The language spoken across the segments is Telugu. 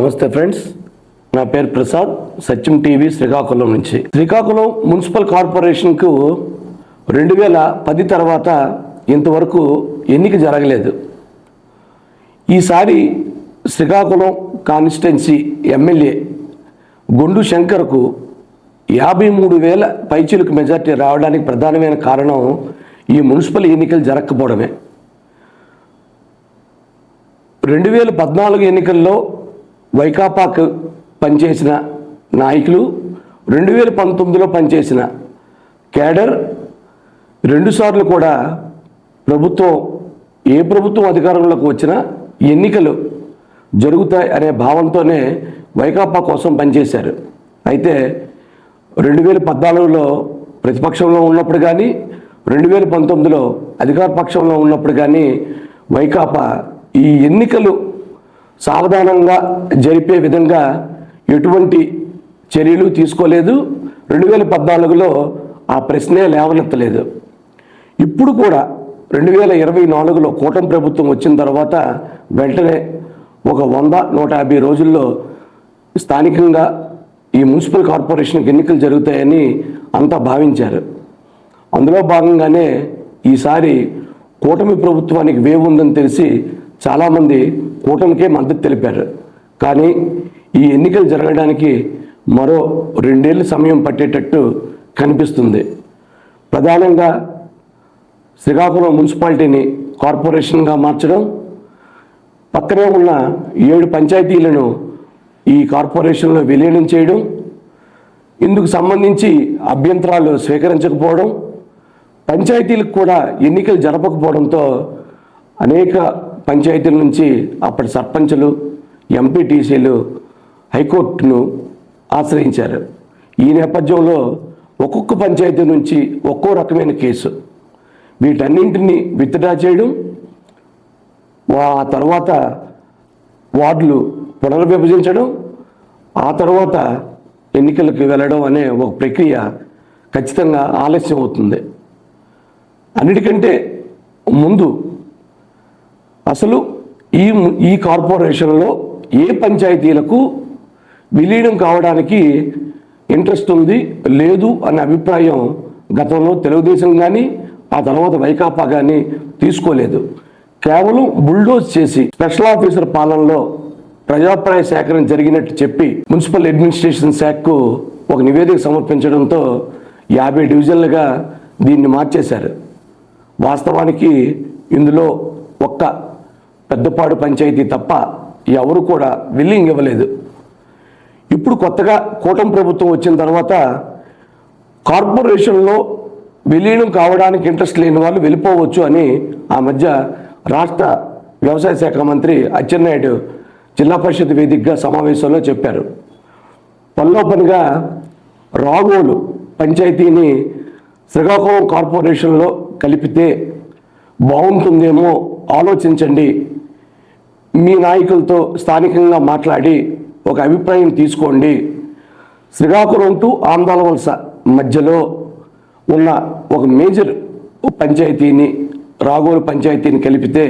నమస్తే ఫ్రెండ్స్, నా పేరు ప్రసాద్, సత్యం టీవీ శ్రీకాకుళం నుంచి. శ్రీకాకుళం మున్సిపల్ కార్పొరేషన్కు 2010 తర్వాత ఇంతవరకు ఎన్నిక జరగలేదు. ఈసారి శ్రీకాకుళం కాన్స్టిట్యున్సీ ఎమ్మెల్యే గొండు శంకర్కు 53,000 పైచిలుకు మెజార్టీ రావడానికి ప్రధానమైన కారణం ఈ మున్సిపల్ ఎన్నికలు జరగకపోవడమే. 2014 ఎన్నికల్లో వైకాపాకు పనిచేసిన నాయకులు, 2019లో పనిచేసిన కేడర్ రెండుసార్లు కూడా ఏ ప్రభుత్వం అధికారంలోకి వచ్చినా ఎన్నికలు జరుగుతాయి అనే భావంతోనే వైకాపా కోసం పనిచేశారు. అయితే 2014లో ప్రతిపక్షంలో ఉన్నప్పుడు కానీ 2019లో అధికార పక్షంలో ఉన్నప్పుడు కానీ వైకాపా ఈ ఎన్నికలు సావధానంగా జరిపే విధంగా ఎటువంటి చర్యలు తీసుకోలేదు. 2014లో ఆ ప్రశ్నే లేవనెత్తలేదు. ఇప్పుడు కూడా 2024లో కూటమి ప్రభుత్వం వచ్చిన తర్వాత వెంటనే ఒక 100-150 రోజుల్లో స్థానికంగా ఈ మున్సిపల్ కార్పొరేషన్కి ఎన్నికలు జరుగుతాయని అంతా భావించారు. అందులో భాగంగానే ఈసారి కూటమి ప్రభుత్వానికి వేవ్ ఉందని తెలిసి చాలామంది కూటమికే మద్దతు తెలిపారు. కానీ ఈ ఎన్నికలు జరగడానికి మరో 2 ఏళ్ళు సమయం పట్టేటట్టు కనిపిస్తుంది. ప్రధానంగా శ్రీకాకుళం మున్సిపాలిటీని కార్పొరేషన్గా మార్చడం, పక్కనే ఉన్న 7 పంచాయతీలను ఈ కార్పొరేషన్లో విలీనం చేయడం, ఇందుకు సంబంధించి అభ్యంతరాలు స్వీకరించకపోవడం, పంచాయతీలకు కూడా ఎన్నికలు జరపకపోవడంతో అనేక పంచాయతీల నుంచి అప్పటి సర్పంచులు, ఎంపీటీసీలు హైకోర్టును ఆశ్రయించారు. ఈ నేపథ్యంలో ఒక్కొక్క పంచాయతీ నుంచి ఒక్కో రకమైన కేసు, వీటన్నింటినీ విత్డ్రా చేయడం, ఆ తర్వాత వార్డులు పునర్విభజించడం, ఆ తర్వాత ఎన్నికలకు వెళ్ళడం అనే ఒక ప్రక్రియ ఖచ్చితంగా ఆలస్యం అవుతుంది. అన్నిటికంటే ముందు అసలు ఈ కార్పొరేషన్లో ఏ పంచాయతీలకు విలీనం కావడానికి ఇంట్రెస్ట్ ఉంది లేదు అనే అభిప్రాయం గతంలో తెలుగుదేశం కానీ ఆ తర్వాత వైకాపా కానీ తీసుకోలేదు. కేవలం బుల్డోజ్ చేసి స్పెషల్ ఆఫీసర్ పాలనలో ప్రజాప్రాయ సేకరణ జరిగినట్టు చెప్పి మున్సిపల్ అడ్మినిస్ట్రేషన్ శాఖకు ఒక నివేదిక సమర్పించడంతో 50 డివిజన్లుగా దీన్ని మార్చేశారు. వాస్తవానికి ఇందులో ఒక్క పెద్దపాడు పంచాయతీ తప్ప ఎవరు కూడా విల్లింగ్ ఇవ్వలేదు. ఇప్పుడు కొత్తగా కూటమి ప్రభుత్వం వచ్చిన తర్వాత కార్పొరేషన్లో విలీనం కావడానికి ఇంట్రెస్ట్ లేని వాళ్ళు వెళ్ళిపోవచ్చు అని ఆ మధ్య రాష్ట్ర వ్యవసాయ శాఖ మంత్రి అచ్చెన్నాయుడు జిల్లా పరిషత్ వేదికగా సమావేశంలో చెప్పారు. పనిలో పనిగా రాగోలు పంచాయతీని శ్రీకాకుళం కార్పొరేషన్లో కలిపితే బాగుంటుందేమో ఆలోచించండి, మీ నాయకులతో స్థానికంగా మాట్లాడి ఒక అభిప్రాయం తీసుకోండి. శ్రీకాకుళం టు ఆందాలవలస మధ్యలో ఉన్న ఒక మేజర్ పంచాయతీని, రాగోలు పంచాయతీని కలిపితే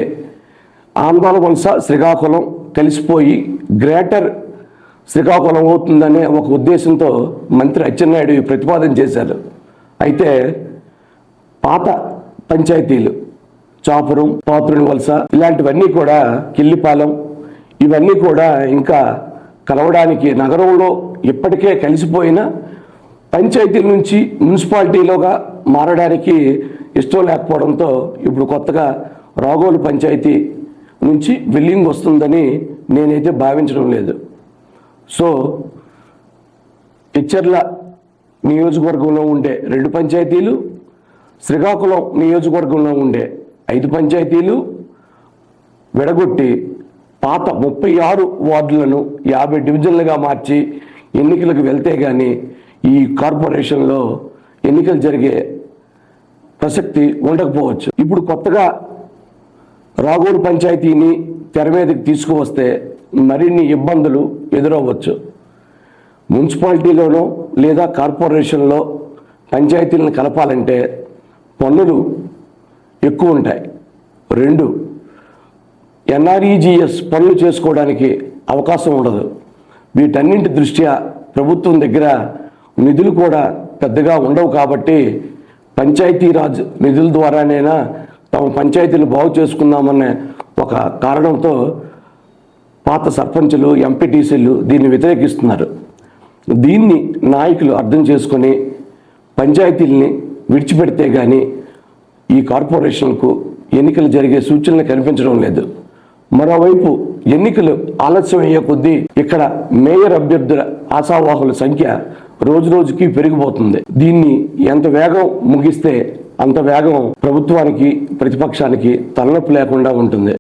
ఆందాలవలస శ్రీకాకుళం కలిసిపోయి గ్రేటర్ శ్రీకాకుళం అవుతుందనే ఒక ఉద్దేశంతో మంత్రి అచ్చెన్నాయుడు ప్రతిపాదన చేశారు. అయితే పాత పంచాయతీలు చాపురం, పాత్రుని వలస ఇలాంటివన్నీ కూడా, కిల్లిపాలెం ఇవన్నీ కూడా ఇంకా కలవడానికి నగరంలో ఇప్పటికే కలిసిపోయిన పంచాయతీల నుంచి మున్సిపాలిటీలోగా మారడానికి ఇష్టం లేకపోవడంతో ఇప్పుడు కొత్తగా రాగోలు పంచాయతీ నుంచి విల్లింగ్ వస్తుందని నేనైతే భావించడం లేదు. సో ఇచ్చర్ల నియోజకవర్గంలో ఉండే 2 పంచాయతీలు, శ్రీకాకుళం నియోజకవర్గంలో ఉండే 5 పంచాయతీలు విడగొట్టి పాత 36 వార్డులను 50 డివిజన్లుగా మార్చి ఎన్నికలకు వెళ్తే కానీ ఈ కార్పొరేషన్లో ఎన్నికలు జరిగే ప్రసక్తి ఉండకపోవచ్చు. ఇప్పుడు కొత్తగా రాగోలు పంచాయతీని తెర మీదకి తీసుకువస్తే మరిన్ని ఇబ్బందులు ఎదురవ్వచ్చు. మున్సిపాలిటీలోనో లేదా కార్పొరేషన్లో పంచాయతీలను కలపాలంటే పన్నులు ఎక్కువ ఉంటాయి. 2 ఎన్ఆర్ఈజీఎస్ పనులు చేసుకోవడానికి అవకాశం ఉండదు. వీటన్నింటి దృష్ట్యా ప్రభుత్వం దగ్గర నిధులు కూడా పెద్దగా ఉండవు కాబట్టి పంచాయతీరాజ్ నిధుల ద్వారానైనా తమ పంచాయతీలు బాగు చేసుకుందామనే ఒక కారణంతో పాత సర్పంచులు ఎంపీటీసీలు దీన్ని వ్యతిరేకిస్తున్నారు. దీన్ని నాయకులు అర్థం చేసుకొని పంచాయతీల్ని విడిచిపెడితే కానీ ఈ కార్పొరేషన్కు ఎన్నికలు జరిగే సూచనలు కనిపించడం లేదు. మరోవైపు ఎన్నికలు ఆలస్యం అయ్యే కొద్దీ ఇక్కడ మేయర్ అభ్యర్థుల ఆశావాహుల సంఖ్య రోజు రోజుకి పెరిగిపోతుంది. దీన్ని ఎంత వేగం ముగిస్తే అంత వేగం ప్రభుత్వానికి ప్రతిపక్షానికి తలనొప్పి లేకుండా ఉంటుంది.